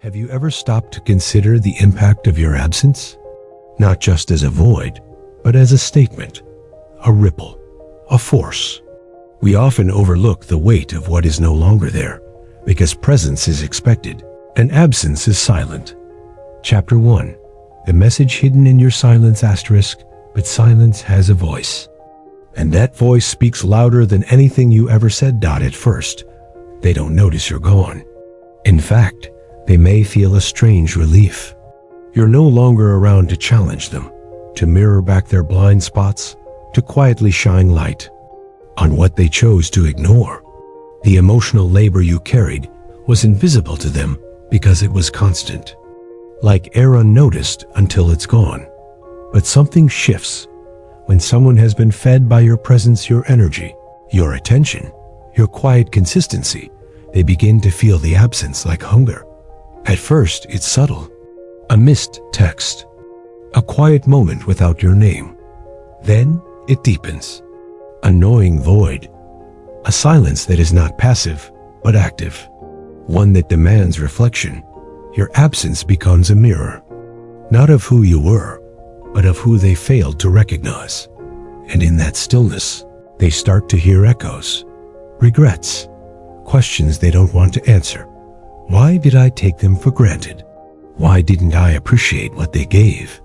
Have you ever stopped to consider the impact of your absence? Not just as a void, but as a statement, a ripple, a force. We often overlook the weight of what is no longer there, because presence is expected and absence is silent. Chapter 1. The message hidden in your silence asterisk, but silence has a voice. And that voice speaks louder than anything you ever said. At first, they don't notice you're gone. In fact, they may feel a strange relief. You're no longer around to challenge them, to mirror back their blind spots, to quietly shine light on what they chose to ignore. The emotional labor you carried was invisible to them because it was constant, like air unnoticed until it's gone. But something shifts when someone has been fed by your presence, your energy, your attention, your quiet consistency. They begin to feel the absence like hunger. At first, it's subtle. A missed text. A quiet moment without your name. Then, it deepens. A gnawing void. A silence that is not passive, but active. One that demands reflection. Your absence becomes a mirror. Not of who you were, but of who they failed to recognize. And in that stillness, they start to hear echoes. Regrets. Questions they don't want to answer. Why did I take them for granted? Why didn't I appreciate what they gave?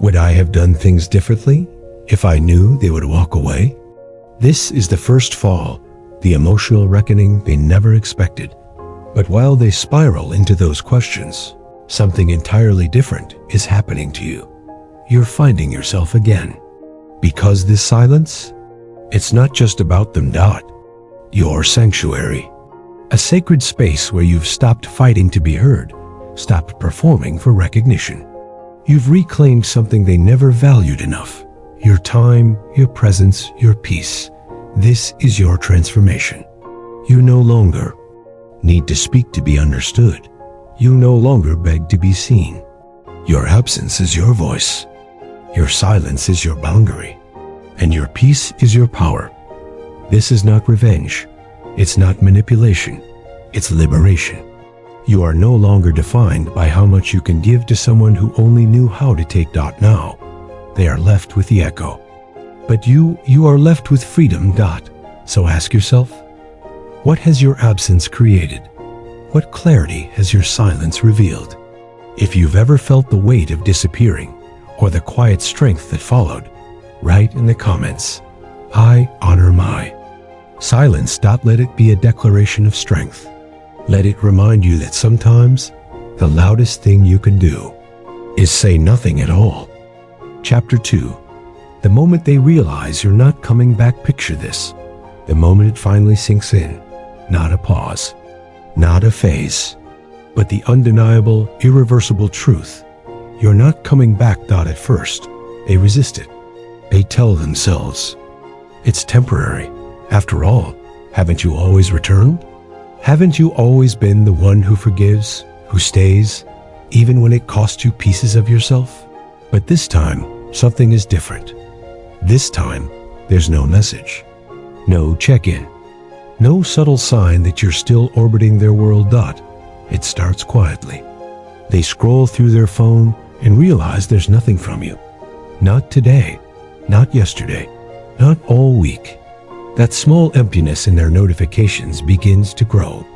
Would I have done things differently if I knew they would walk away? This is the first fall, the emotional reckoning they never expected. But while they spiral into those questions, something entirely different is happening to you. You're finding yourself again. Because this silence, it's not just about them. Your sanctuary. A sacred space where you've stopped fighting to be heard, stopped performing for recognition. You've reclaimed something they never valued enough. Your time, your presence, your peace. This is your transformation. You no longer need to speak to be understood. You no longer beg to be seen. Your absence is your voice. Your silence is your boundary. And your peace is your power. This is not revenge. It's not manipulation. It's liberation. You are no longer defined by how much you can give to someone who only knew how to take. Now, they are left with the echo. But you are left with freedom. So ask yourself, what has your absence created? What clarity has your silence revealed? If you've ever felt the weight of disappearing, or the quiet strength that followed, write in the comments, I honor my silence. Let it be a declaration of strength. Let it remind you that sometimes the loudest thing you can do is say nothing at all. Chapter 2. The moment they realize you're not coming back. Picture this. The moment it finally sinks in. Not a pause, not a phase, but the undeniable, irreversible truth. You're not coming back. At first, they resist it. They tell themselves, it's temporary. After all, haven't you always returned? Haven't you always been the one who forgives, who stays, even when it costs you pieces of yourself? But this time, something is different. This time, there's no message, no check-in, no subtle sign that you're still orbiting their world. It starts quietly. They scroll through their phone and realize there's nothing from you. Not today, not yesterday, not all week. That small emptiness in their notifications begins to grow.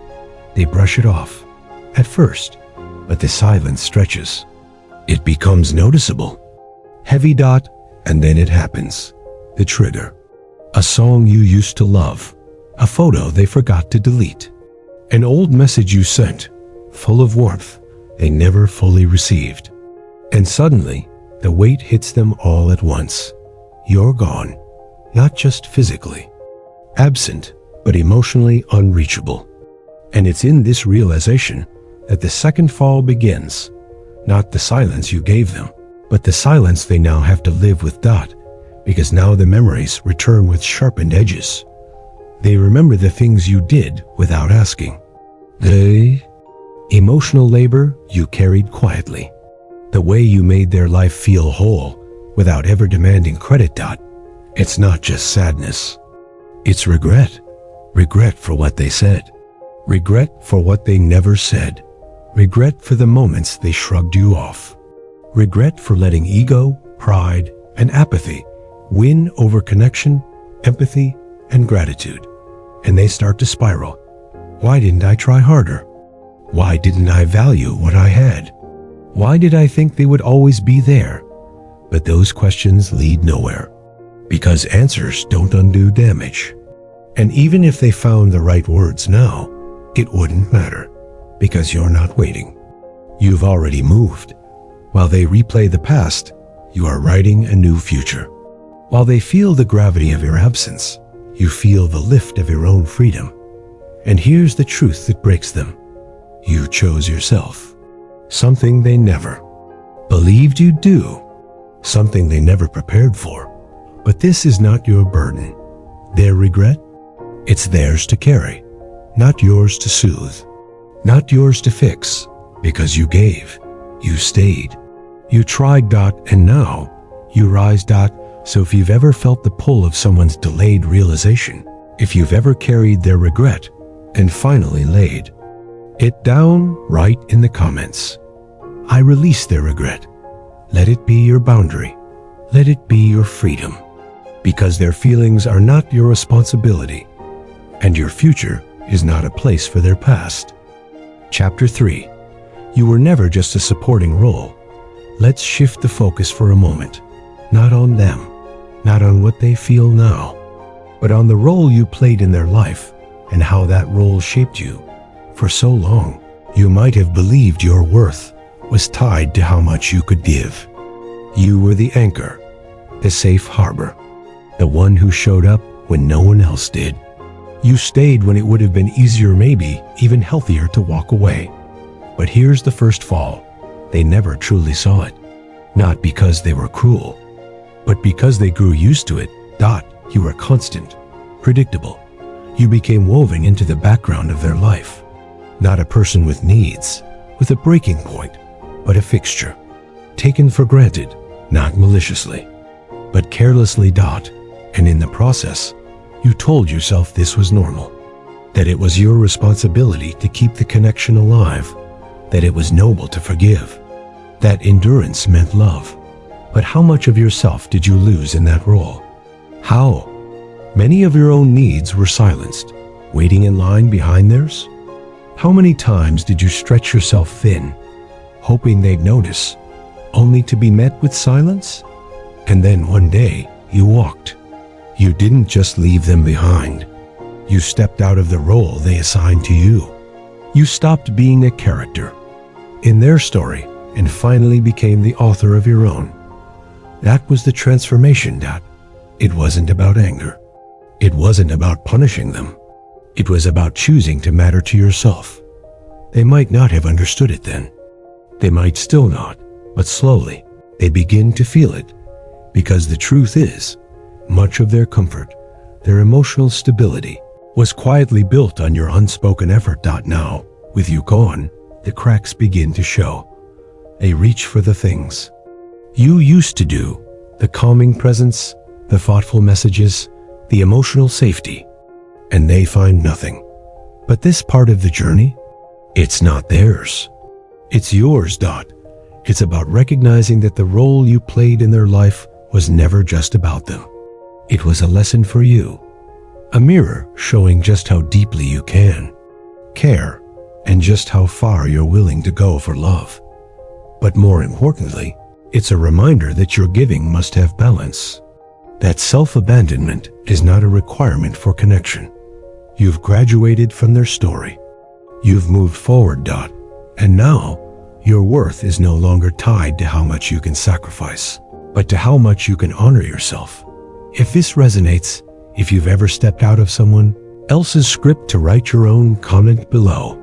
They brush it off, at first, but the silence stretches. It becomes noticeable. Heavy. And then it happens. The trigger. A song you used to love. A photo they forgot to delete. An old message you sent, full of warmth they never fully received. And suddenly, the weight hits them all at once. You're gone, not just physically. Absent, but emotionally unreachable. And it's in this realization that the second fall begins. Not the silence you gave them, but the silence they now have to live with. Because now the memories return with sharpened edges. They remember the things you did without asking. The emotional labor you carried quietly. The way you made their life feel whole without ever demanding credit. It's not just sadness. It's regret. Regret for what they said. Regret for what they never said. Regret for the moments they shrugged you off. Regret for letting ego, pride, and apathy win over connection, empathy, and gratitude. And they start to spiral. Why didn't I try harder? Why didn't I value what I had? Why did I think they would always be there? But those questions lead nowhere, because answers don't undo damage. And even if they found the right words now, it wouldn't matter, because you're not waiting. You've already moved. While they replay the past, you are writing a new future. While they feel the gravity of your absence, you feel the lift of your own freedom. And here's the truth that breaks them. You chose yourself. Something they never believed you'd do. Something they never prepared for. But this is not your burden. Their regret? It's theirs to carry, not yours to soothe, not yours to fix, because you gave, you stayed, you tried, and now you rise. So if you've ever felt the pull of someone's delayed realization, if you've ever carried their regret and finally laid it down, write in the comments, I release their regret. Let it be your boundary. Let it be your freedom. Because their feelings are not your responsibility, and your future is not a place for their past. Chapter 3. You were never just a supporting role. Let's shift the focus for a moment. Not on them, not on what they feel now, but on the role you played in their life and how that role shaped you. For so long, you might have believed your worth was tied to how much you could give. You were the anchor, the safe harbor, the one who showed up when no one else did. You stayed when it would have been easier, maybe even healthier, to walk away. But here's the first fall. They never truly saw it. Not because they were cruel, but because they grew used to it. You were constant, predictable. You became woven into the background of their life. Not a person with needs, with a breaking point, but a fixture. Taken for granted, not maliciously, but carelessly. And in the process, you told yourself this was normal, that it was your responsibility to keep the connection alive, that it was noble to forgive, that endurance meant love. But how much of yourself did you lose in that role? How many of your own needs were silenced, waiting in line behind theirs? How many times did you stretch yourself thin, hoping they'd notice, only to be met with silence? And then one day, you walked. You didn't just leave them behind. You stepped out of the role they assigned to you. You stopped being a character in their story and finally became the author of your own. That was the transformation. It wasn't about anger. It wasn't about punishing them. It was about choosing to matter to yourself. They might not have understood it then. They might still not, but slowly they begin to feel it. Because the truth is, much of their comfort, their emotional stability, was quietly built on your unspoken effort. Now, with you gone, the cracks begin to show. A reach for the things you used to do, the calming presence, the thoughtful messages, the emotional safety, and they find nothing. But this part of the journey, it's not theirs. It's yours. It's about recognizing that the role you played in their life was never just about them. It was a lesson for you, a mirror showing just how deeply you can care and just how far you're willing to go for love. But more importantly, it's a reminder that your giving must have balance, that self-abandonment is not a requirement for connection. You've graduated from their story. You've moved forward. And now, your worth is no longer tied to how much you can sacrifice, but to how much you can honor yourself. If this resonates, if you've ever stepped out of someone else's script to write your own, comment below.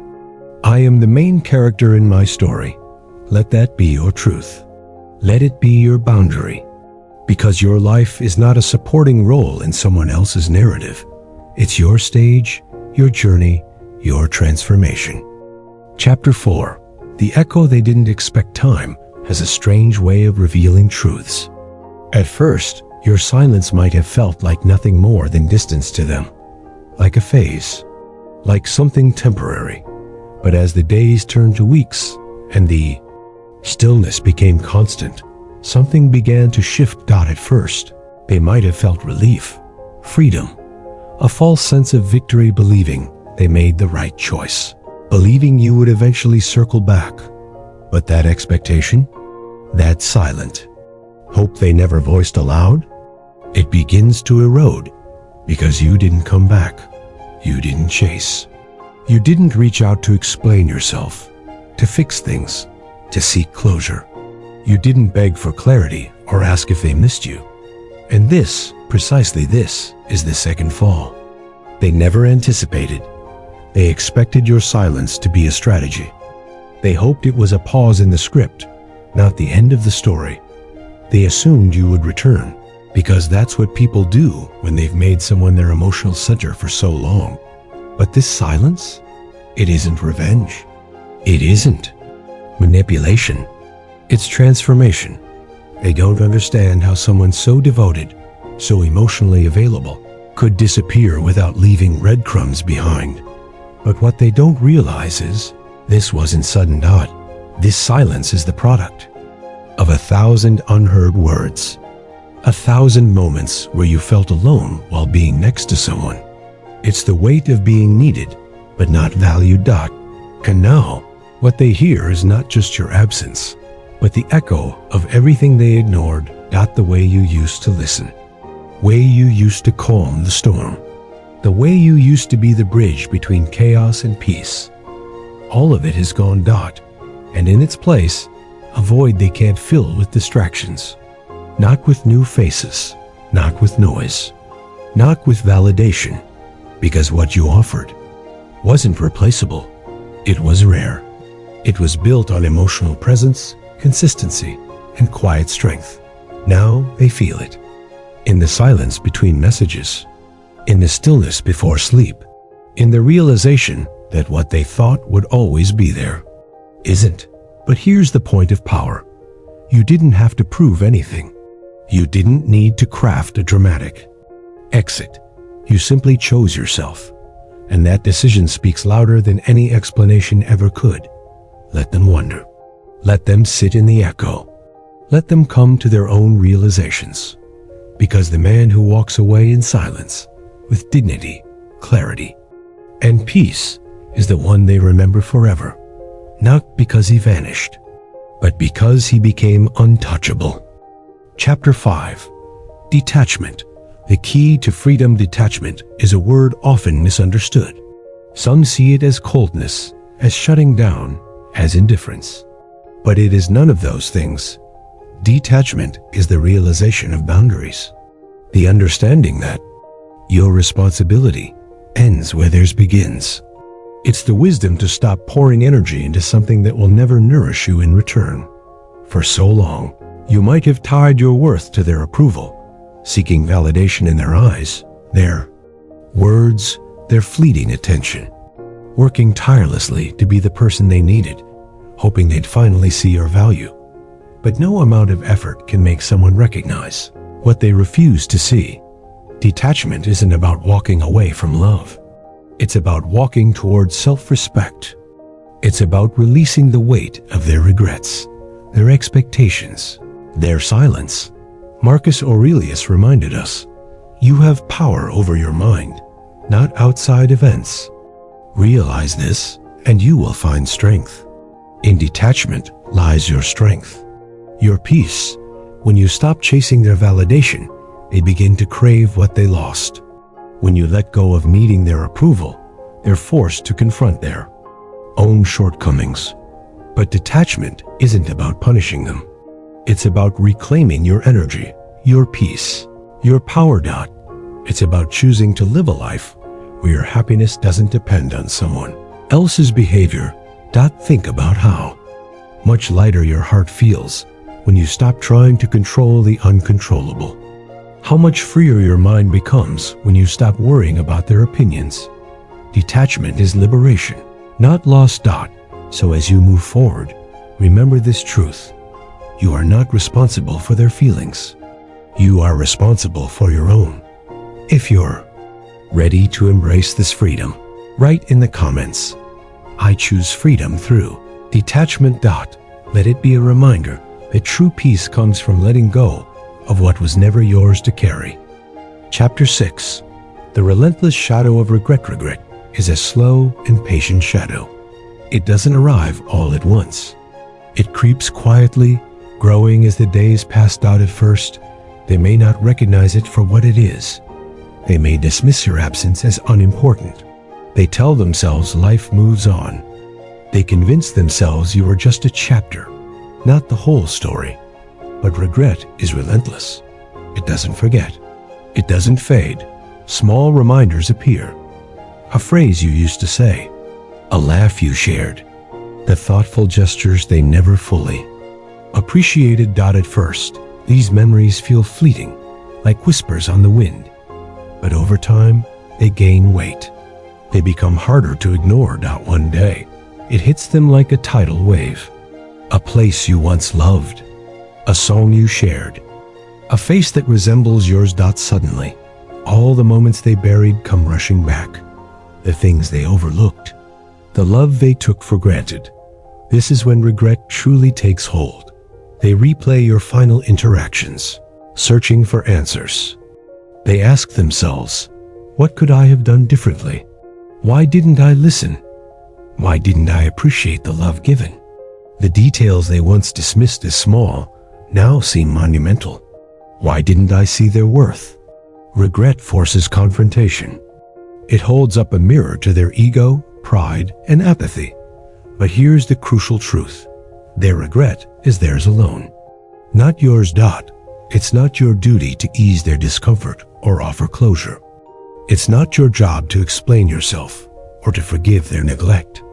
I am the main character in my story. Let that be your truth. Let it be your boundary. Because your life is not a supporting role in someone else's narrative. It's your stage, your journey, your transformation. Chapter 4. The echo they didn't expect. Time has a strange way of revealing truths. At first, your silence might have felt like nothing more than distance to them, like a phase, like something temporary. But as the days turned to weeks and the stillness became constant, something began to shift. At first, they might have felt relief, freedom, a false sense of victory, believing they made the right choice, believing you would eventually circle back. But that expectation, that silent hope they never voiced aloud, it begins to erode because you didn't come back. You didn't chase. You didn't reach out to explain yourself, to fix things, to seek closure. You didn't beg for clarity or ask if they missed you. And this, precisely this, is the second fall. They never anticipated. They expected your silence to be a strategy. They hoped it was a pause in the script, not the end of the story. They assumed you would return, because that's what people do when they've made someone their emotional center for so long. But this silence, it isn't revenge. It isn't manipulation. It's transformation. They don't understand how someone so devoted, so emotionally available, could disappear without leaving breadcrumbs behind. But what they don't realize is, this wasn't sudden. This silence is the product of 1,000 unheard words, 1,000 moments where you felt alone while being next to someone. It's the weight of being needed, but not valued. And now, what they hear is not just your absence, but the echo of everything they ignored. The way you used to listen, way you used to calm the storm, the way you used to be the bridge between chaos and peace. All of it has gone. And in its place, a void they can't fill with distractions. Not with new faces, not with noise, not with validation, because what you offered wasn't replaceable. It was rare. It was built on emotional presence, consistency, and quiet strength. Now they feel it. In the silence between messages, in the stillness before sleep, in the realization that what they thought would always be there isn't. But here's the point of power. You didn't have to prove anything. You didn't need to craft a dramatic exit. You simply chose yourself. And that decision speaks louder than any explanation ever could. Let them wonder. Let them sit in the echo. Let them come to their own realizations. Because the man who walks away in silence, with dignity, clarity, and peace, is the one they remember forever. Not because he vanished, but because he became untouchable. Chapter 5. Detachment. The key to freedom. Detachment is a word often misunderstood. Some see it as coldness, as shutting down, as indifference. But it is none of those things. Detachment is the realization of boundaries. The understanding that your responsibility ends where theirs begins. It's the wisdom to stop pouring energy into something that will never nourish you in return. For so long, you might have tied your worth to their approval, seeking validation in their eyes, their words, their fleeting attention, working tirelessly to be the person they needed, hoping they'd finally see your value. But no amount of effort can make someone recognize what they refuse to see. Detachment isn't about walking away from love. It's about walking towards self-respect. It's about releasing the weight of their regrets, their expectations, their silence. Marcus Aurelius reminded us, you have power over your mind, not outside events. Realize this, and you will find strength. In detachment lies your strength, your peace. When you stop chasing their validation, they begin to crave what they lost. When you let go of needing their approval, they're forced to confront their own shortcomings. But detachment isn't about punishing them. It's about reclaiming your energy, your peace, your power. It's about choosing to live a life where your happiness doesn't depend on someone else's behavior. Think about how much lighter your heart feels when you stop trying to control the uncontrollable. How much freer your mind becomes when you stop worrying about their opinions. Detachment is liberation, not loss. So as you move forward, remember this truth. You are not responsible for their feelings. You are responsible for your own. If you're ready to embrace this freedom, write in the comments, I choose freedom through detachment. Let it be a reminder that true peace comes from letting go of what was never yours to carry. Chapter 6. The relentless shadow of regret. Regret is a slow and patient shadow. It doesn't arrive all at once. It creeps quietly, growing as the days pass. At first, they may not recognize it for what it is. They may dismiss your absence as unimportant. They tell themselves life moves on. They convince themselves you are just a chapter, not the whole story. But regret is relentless. It doesn't forget. It doesn't fade. Small reminders appear. A phrase you used to say, a laugh you shared, the thoughtful gestures they never fully appreciated. At first, these memories feel fleeting, like whispers on the wind. But over time, they gain weight. They become harder to ignore. One day, it hits them like a tidal wave. A place you once loved, a song you shared, a face that resembles yours. Suddenly, all the moments they buried come rushing back. The things they overlooked, the love they took for granted. This is when regret truly takes hold. They replay your final interactions, searching for answers. They ask themselves, what could I have done differently? Why didn't I listen? Why didn't I appreciate the love given? The details they once dismissed as small now seem monumental. Why didn't I see their worth? Regret forces confrontation. It holds up a mirror to their ego, pride, and apathy. But here's the crucial truth. Their regret is theirs alone, not yours. It's not your duty to ease their discomfort or offer closure. It's not your job to explain yourself or to forgive their neglect.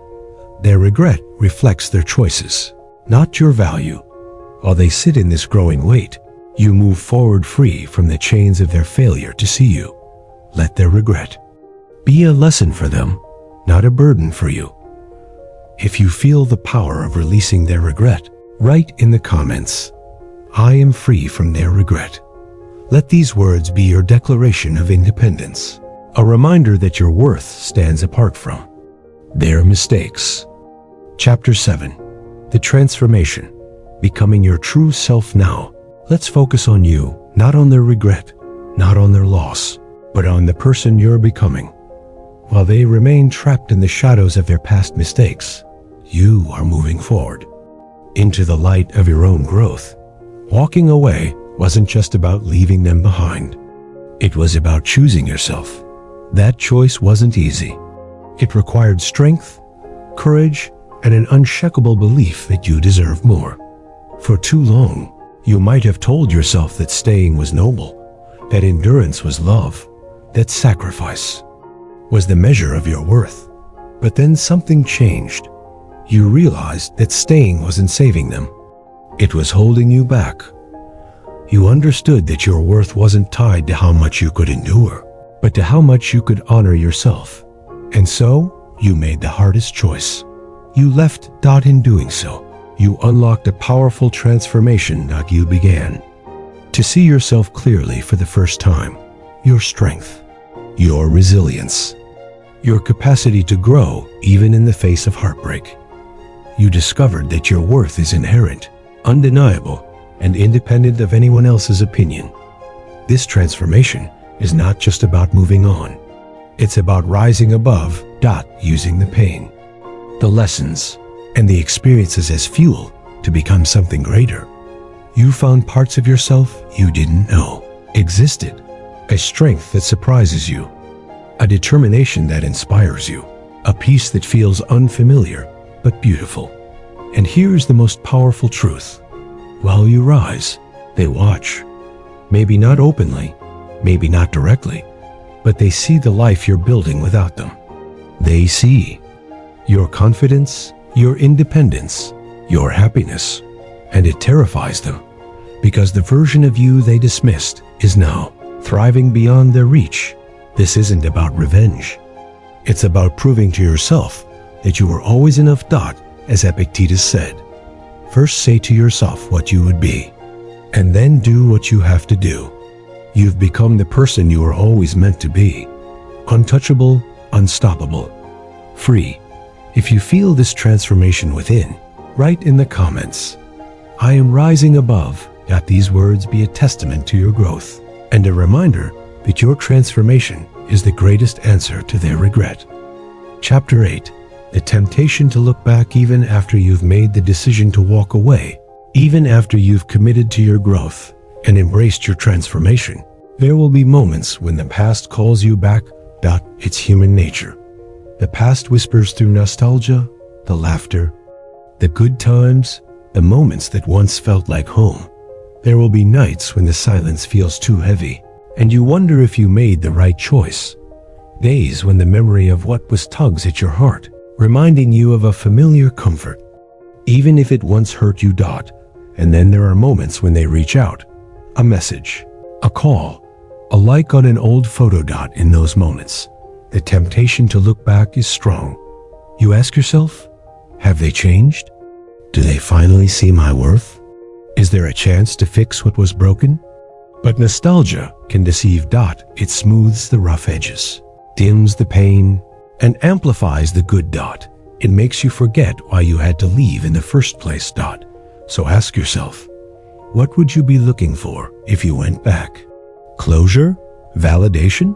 Their regret reflects their choices, not your value. While they sit in this growing weight, you move forward free from the chains of their failure to see you. Let their regret be a lesson for them, not a burden for you. If you feel the power of releasing their regret, write in the comments, I am free from their regret. Let these words be your declaration of independence, a reminder that your worth stands apart from their mistakes. Chapter 7. The transformation, becoming your true self. Now, let's focus on you, not on their regret, not on their loss, but on the person you're becoming. While they remain trapped in the shadows of their past mistakes, you are moving forward into the light of your own growth. Walking away wasn't just about leaving them behind. It was about choosing yourself. That choice wasn't easy. It required strength, courage, and an unshakable belief that you deserve more. For too long, you might have told yourself that staying was noble, that endurance was love, that sacrifice was the measure of your worth. But then something changed. You realized that staying wasn't saving them. It was holding you back. You understood that your worth wasn't tied to how much you could endure, but to how much you could honor yourself. And so, you made the hardest choice. You left. In doing so, you unlocked a powerful transformation. You began to see yourself clearly for the first time. Your strength, your resilience, your capacity to grow even in the face of heartbreak. You discovered that your worth is inherent, undeniable, and independent of anyone else's opinion. This transformation is not just about moving on. It's about rising above. Using the pain, the lessons, and the experiences as fuel to become something greater. You found parts of yourself you didn't know existed, a strength that surprises you, a determination that inspires you, a peace that feels unfamiliar but beautiful. And here's the most powerful truth. While you rise, they watch. Maybe not openly, maybe not directly, but they see the life you're building without them. They see your confidence, your independence, your happiness, and it terrifies them because the version of you they dismissed is now thriving beyond their reach. This isn't about revenge. It's about proving to yourself that you were always enough. As Epictetus said, first say to yourself what you would be, and then do what you have to do. You've become the person you were always meant to be. Untouchable, unstoppable, free. If you feel this transformation within, write in the comments, "I am rising above." Let these words be a testament to your growth and a reminder that your transformation is the greatest answer to their regret. Chapter 8. The temptation to look back even after you've made the decision to walk away, even after you've committed to your growth and embraced your transformation. There will be moments when the past calls you back. It's human nature. The past whispers through nostalgia, the laughter, the good times, the moments that once felt like home. There will be nights when the silence feels too heavy, and you wonder if you made the right choice. Days when the memory of what was tugs at your heart, reminding you of a familiar comfort, even if it once hurt you. And then there are moments when they reach out. A message, a call, a like on an old photo. In those moments, the temptation to look back is strong. You ask yourself, have they changed? Do they finally see my worth? Is there a chance to fix what was broken? But nostalgia can deceive. It smooths the rough edges, dims the pain, and amplifies the good. It makes you forget why you had to leave in the first place. So ask yourself, what would you be looking for if you went back? Closure? Validation?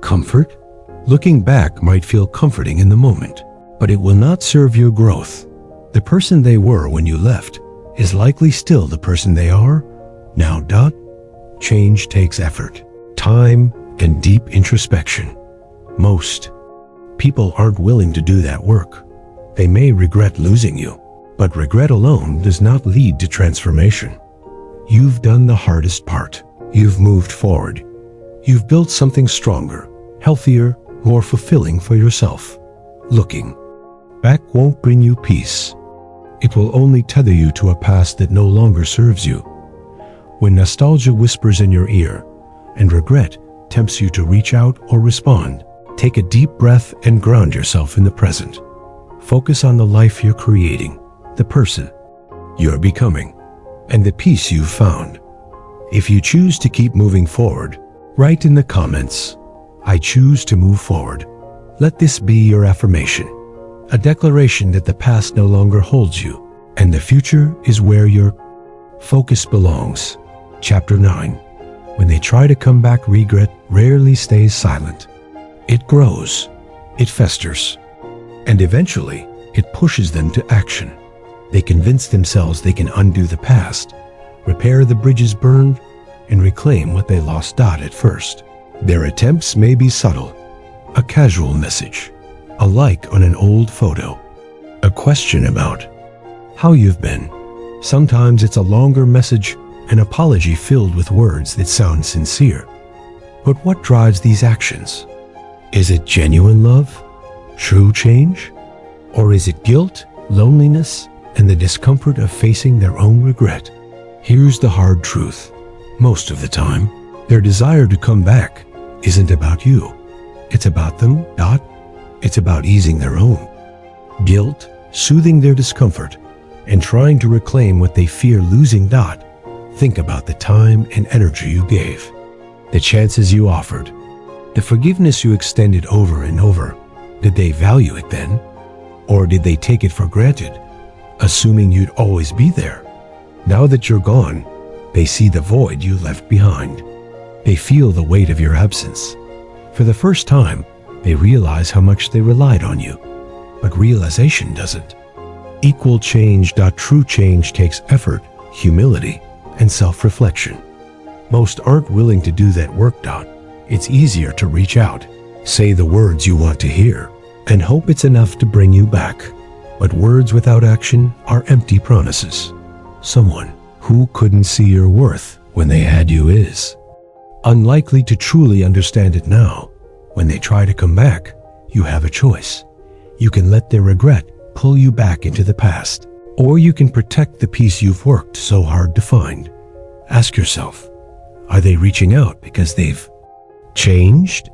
Comfort? Looking back might feel comforting in the moment, but it will not serve your growth. The person they were when you left is likely still the person they are now. Change takes effort, time, and deep introspection. Most people aren't willing to do that work. They may regret losing you, but regret alone does not lead to transformation. You've done the hardest part. You've moved forward. You've built something stronger, healthier, more fulfilling for yourself. Looking back won't bring you peace. It will only tether you to a past that no longer serves you. When nostalgia whispers in your ear and regret tempts you to reach out or respond, take a deep breath and ground yourself in the present. Focus on the life you're creating, the person you're becoming, and the peace you've found. If you choose to keep moving forward, write in the comments, "I choose to move forward." Let this be your affirmation, a declaration that the past no longer holds you, and the future is where your focus belongs. Chapter 9. When they try to come back, regret rarely stays silent. It grows, it festers, and eventually it pushes them to action. They convince themselves they can undo the past, repair the bridges burned, and reclaim what they lost. At first, their attempts may be subtle. A casual message, a like on an old photo, a question about how you've been. Sometimes it's a longer message, an apology filled with words that sound sincere. But what drives these actions? Is it genuine love? True change? Or is it guilt, loneliness, and the discomfort of facing their own regret? Here's the hard truth. Most of the time, their desire to come back isn't about you. It's about them. It's about easing their own guilt, soothing their discomfort, and trying to reclaim what they fear losing. Think about the time and energy you gave, the chances you offered, the forgiveness you extended over and over. Did they value it then? Or did they take it for granted, assuming you'd always be there? Now that you're gone, they see the void you left behind. They feel the weight of your absence. For the first time, they realize how much they relied on you. But realization doesn't equal change. True change takes effort, humility, and self-reflection. Most aren't willing to do that work. It's easier to reach out, say the words you want to hear, and hope it's enough to bring you back. But words without action are empty promises. Someone who couldn't see your worth when they had you is unlikely to truly understand it now. When they try to come back, you have a choice. You can let their regret pull you back into the past, or you can protect the peace you've worked so hard to find. Ask yourself, are they reaching out because they've changed,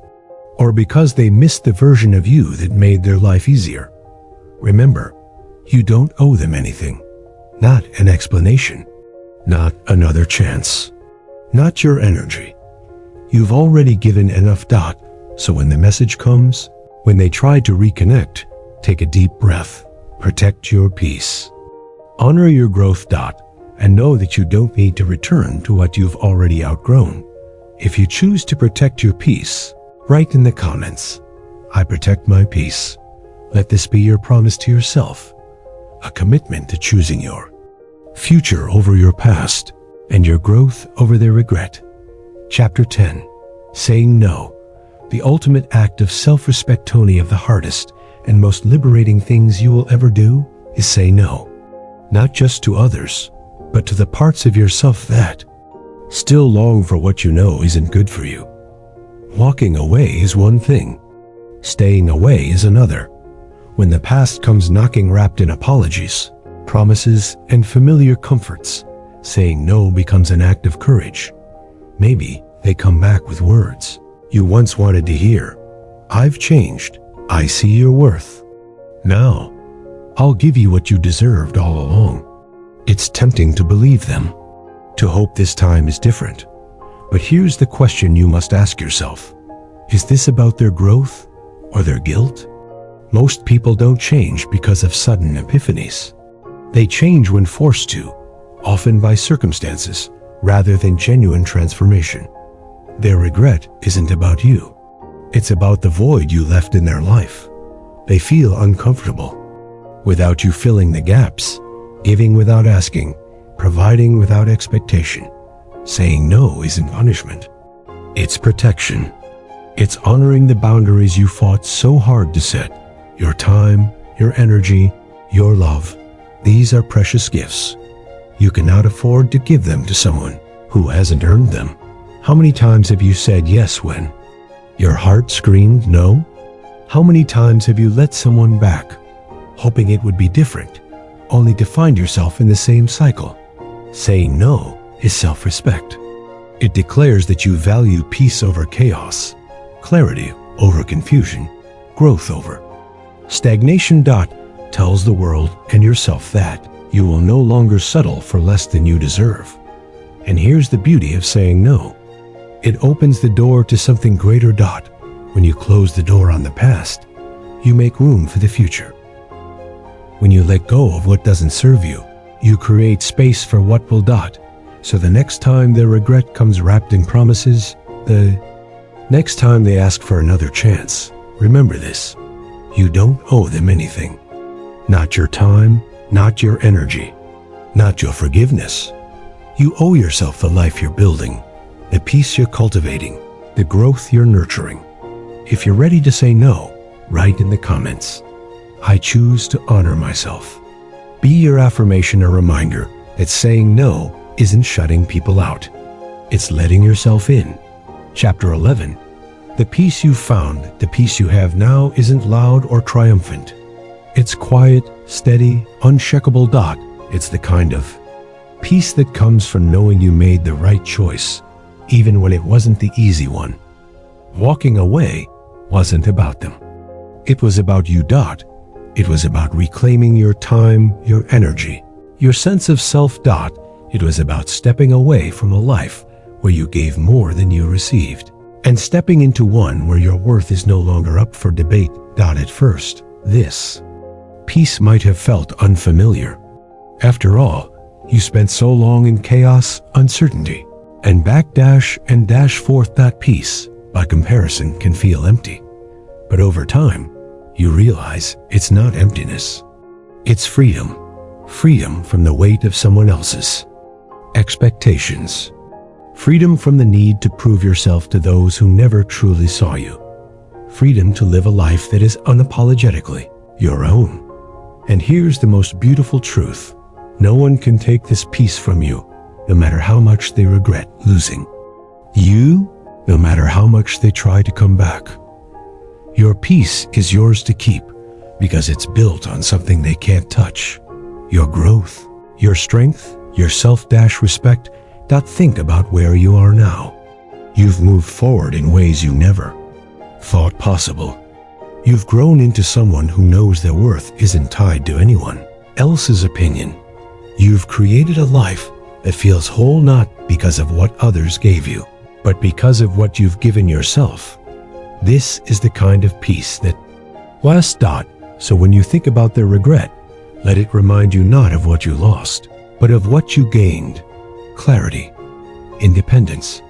or because they missed the version of you that made their life easier? Remember, you don't owe them anything. Not an explanation, not another chance, not your energy. You've already given enough. So when the message comes, when they try to reconnect, Take a deep breath. Protect your peace. Honor your growth. And know that you don't need to return to what you've already outgrown. If you choose to protect your peace, write in the comments, "I protect my peace." Let this be your promise to yourself, a commitment to choosing your future over your past and your growth over their regret. Chapter 10. Saying No. The ultimate act of self-respect. Tony, of the hardest and most liberating things you will ever do is say no. Not just to others, but to the parts of yourself that still long for what you know isn't good for you. Walking away is one thing. Staying away is another. When the past comes knocking, wrapped in apologies, promises, and familiar comforts, saying no becomes an act of courage. Maybe they come back with words you once wanted to hear. "I've changed. I see your worth. Now, I'll give you what you deserved all along." It's tempting to believe them, to hope this time is different. But here's the question you must ask yourself. Is this about their growth or their guilt? Most people don't change because of sudden epiphanies. They change when forced to, often by circumstances, rather than genuine transformation. Their regret isn't about you. It's about the void you left in their life. They feel uncomfortable without you filling the gaps, giving without asking, providing without expectation. Saying no isn't punishment. It's protection. It's honoring the boundaries you fought so hard to set. Your time, your energy, your love. These are precious gifts. You cannot afford to give them to someone who hasn't earned them. How many times have you said yes when your heart screamed no? How many times have you let someone back, hoping it would be different, only to find yourself in the same cycle? Saying no is self-respect. It declares that you value peace over chaos, clarity over confusion, growth over stagnation. Tells the world and yourself that you will no longer settle for less than you deserve. And here's the beauty of saying no. It opens the door to something greater. When you close the door on the past, you make room for the future. When you let go of what doesn't serve you, you create space for what will. So the next time their regret comes wrapped in promises, the next time they ask for another chance, remember this. You don't owe them anything. Not your time, not your energy, not your forgiveness. You owe yourself the life you're building, the peace you're cultivating, the growth you're nurturing. If you're ready to say no, write in the comments, "I choose to honor myself." Be your affirmation a reminder that saying no isn't shutting people out. It's letting yourself in. Chapter 11. The peace you've found, the peace you have now, isn't loud or triumphant. It's quiet, steady, unshakable. It's the kind of peace that comes from knowing you made the right choice, even when it wasn't the easy one. Walking away wasn't about them. It was about you. It was about reclaiming your time, your energy, your sense of self. It was about stepping away from a life where you gave more than you received, and stepping into one where your worth is no longer up for debate. At first, this peace might have felt unfamiliar. After all, you spent so long in chaos, uncertainty, and forth. That peace, by comparison, can feel empty. But over time, you realize it's not emptiness. It's freedom. Freedom from the weight of someone else's expectations. Freedom from the need to prove yourself to those who never truly saw you. Freedom to live a life that is unapologetically your own. And here's the most beautiful truth. No one can take this peace from you, no matter how much they regret losing you, no matter how much they try to come back. Your peace is yours to keep because it's built on something they can't touch. Your growth, your strength, your self-respect. Think about where you are now. You've moved forward in ways you never thought possible. You've grown into someone who knows their worth isn't tied to anyone else's opinion. You've created a life that feels whole, not because of what others gave you, but because of what you've given yourself. This is the kind of peace that lasts. So when you think about their regret, let it remind you not of what you lost, but of what you gained. Clarity, independence,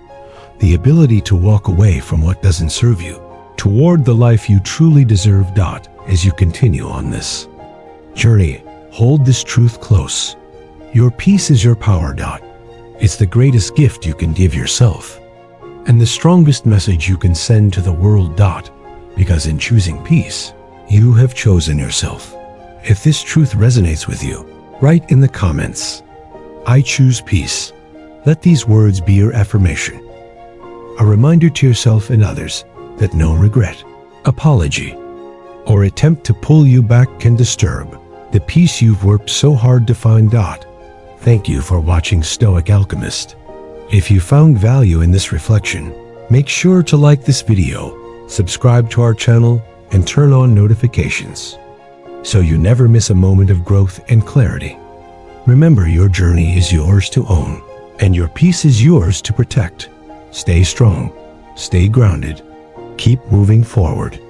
the ability to walk away from what doesn't serve you, toward the life you truly deserve. As you continue on this journey, hold this truth close. Your peace is your power. It's the greatest gift you can give yourself, and the strongest message you can send to the world. Because in choosing peace, you have chosen yourself. If this truth resonates with you, write in the comments, "I choose peace." Let these words be your affirmation, a reminder to yourself and others that no regret, apology, or attempt to pull you back can disturb the peace you've worked so hard to find. Thank you for watching Stoic Alchemist. If you found value in this reflection, make sure to like this video, subscribe to our channel, and turn on notifications so you never miss a moment of growth and clarity. Remember, your journey is yours to own, and your peace is yours to protect. Stay strong, stay grounded, keep moving forward.